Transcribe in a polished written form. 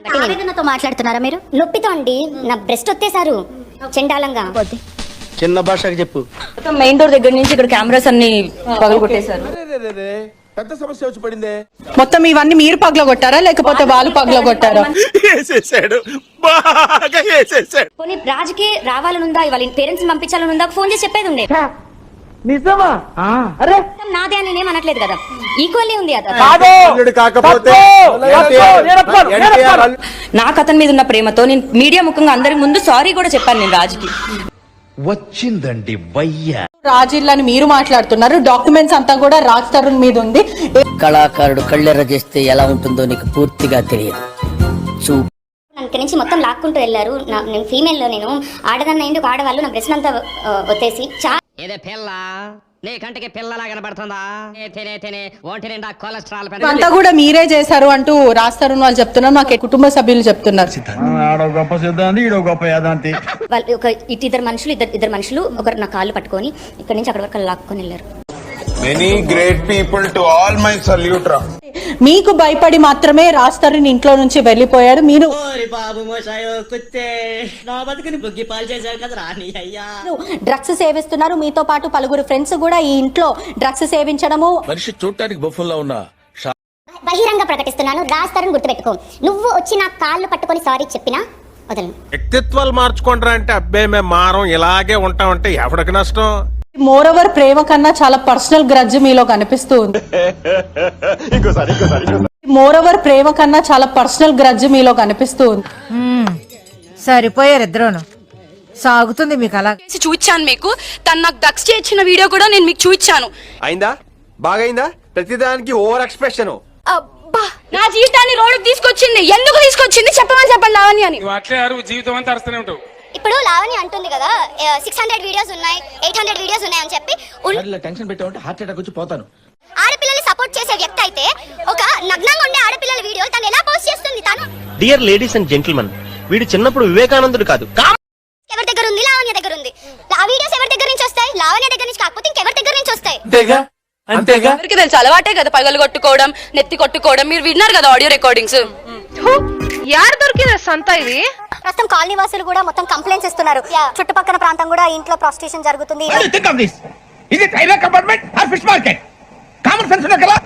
ఆవేదనతో మాట్లాడుతున్నారా మీరు? నొప్పితో అండి, నా బ్రెస్ట్ వచ్చేసారు చెండాలంగా. చిన్న భాషకి చెప్పు. మెయిన్ డోర్ దగ్గర నుంచి ఇక్కడ కెమెరాస్ అన్ని పగలగొట్టేశారు. పెద్ద సమస్య వచ్చి పడిందే. మొత్తం ఇవన్నీ మీరు పగలగొట్టారా లేకపోతే వాళ్ళు పగలగొట్టారా? కొన్ని రాజుకి రావాలనుందా, వాళ్ళ పేరెంట్స్ పంపించాలనుందా, ఫోన్ చేసి చెప్పేది ఉండే. నిజమా? అరే నాదే అని నేను అనట్లేదు కదా, ఈక్వల్లీ ఉంది అది. కాకపోతే నాకు అతని మీద ఉన్న ప్రేమతో నేను మీడియా ముఖంగా అందరి ముందు సారీ కూడా చెప్పాను నేను రాజుకి. వచ్చిందండి వయ్య. రాజిల్లని మీరు మాట్లాడుతున్నారు, డాక్యుమెంట్స్ అంతా కూడా రాజ్ తరుణ్ మీద ఉంది. కళాకారుడు కళ్ళెర్ర చేస్తే ఎలా ఉంటుందో నీకు పూర్తిగా తెలియదు. ఇక్కడి నుంచి మొత్తం లాక్కుంటూ వెళ్ళారు. నేను ఫీమేల్ లో, నేను ఆడదాన్ని అయింది, ఒక ఆడవాళ్ళు నా బ్రెస్ట్ అంతా వచ్చేసి ఏదే పిల్ల నీ కంటికి పిల్లలా కనబడుతుందా? ఒంటి నిండా కొలెస్ట్రాల్ అంతా కూడా మీరే చేశారు అంటూ రాజ్ తరుణ్ వాళ్ళు చెప్తున్నారు, మాకు కుటుంబ సభ్యులు చెప్తున్నారు. గొప్ప సిద్ధాంతి, ఈడో గొప్ప యాదాంతి. వాళ్ళు ఒక ఇద్దరు మనుషులు ఒకరు నా కాళ్ళు పట్టుకొని ఇక్కడి నుంచి అక్కడి వరకు లాక్కొని వెళ్ళారు. Many great people, to all my salute రా. మీకు భయపడి మాత్రమే రాజ్ తరుణ్ ఇంట్లో నుంచి వెళ్లిపోయాడు. మీరు డ్రగ్స్ సేవిస్తున్నారు, మీతో పాటు పలువురు ఫ్రెండ్స్ కూడా ఈ ఇంట్లో డ్రగ్స్ సేవించడము. మనిషి చూడటానికి బఫుల్లా ఉన్నా బహిరంగ ప్రకటిస్తున్నాను, రాజ్ తరుణ్ గుర్తుపెట్టుకో, నువ్వు వచ్చి నా కాళ్ళు పట్టుకొని సారీ చెప్పినా వదలను. వ్యక్తిత్వాలు మార్చుకుంటారా అంటే అబ్బే మేము మారం ఇలాగే ఉంటామంటే ఎవరికి నష్టం? మోరోవర్ ప్రేమ కన్నా చాలా పర్సనల్ గ్రడ్జ్ మీలో కనిపిస్తూ ఉంది. మోరోవర్ ప్రేమ కన్నా చాలా పర్సనల్ గ్రడ్జ్ మీలో కనిపిస్తూ ఉంది. సరిపోయారు ఇద్దరును. సాగుతుంది మీకు అలా చూచాను మీకు. తను నాకు డ్రగ్స్ చేయించిన వీడియో కూడా నేను మీకు చూపించాను. అయిందా? బాగైందా? ప్రతిదానికి ఓవర్ ఎక్స్ప్రెషన్. అబ్బా, నా జీవితాన్ని రోడ్డుకు తీసుకొచ్చింది. ఎందుకు తీసుకొచ్చింది చెప్పమని చెప్పండి లావణ్య అని. జీవితం అంతా అరుస్తూనే ఉంటావు. ఇప్పుడు లావణ్య అంటుంది కదా 600 వీడియోస్ ఉన్నాయి, 800 వీడియోస్ ఉన్నాయి అని చెప్పి. టెన్షన్ పెట్టామంటే హార్ట్ అటాక్ వచ్చి పోతాను. ఆడపిల్లల్ని సపోర్ట్ చేసే వ్యక్తి అయితే ఒక నగ్నంగా ఉండే ఆడపిల్లల వీడియో తను ఎలా పోస్ట్ చేస్తుంది? తను డియర్ లేడీస్ అండ్ జెంటిల్మెన్, వీడు చిన్నప్పుడు వివేకానందుడు కాదు. ఎవరి దగ్గర ఉంది? లావణ్య దగ్గర ఉంది. ఆ వీడియోస్ ఎవరి దగ్గర నుంచి వస్తాయి? లావణ్య దగ్గర నుంచి కాకపోతే ఇంకెవరి దగ్గర నుంచి వస్తాయి? అంతేగా. ఎవరికి తెలుసు, అలవాటే కదా పగలు కొట్టుకోవడం, నెత్తి కొట్టుకోవడం. మీరు విన్నారు కదా ఆడియో రికార్డింగ్స్. యారు దొరికింది సంత ఇది? ప్రస్తుతం కాలనీ వాసులు కూడా మొత్తం కంప్లైంట్స్ ఇస్తున్నారు. చుట్టుపక్కల ప్రాంతం కూడా ఇంట్లో ప్రాస్టిట్యూషన్ జరుగుతుంది. ఇది railway compartment or fish market? Common sense ఉన్నా కదా.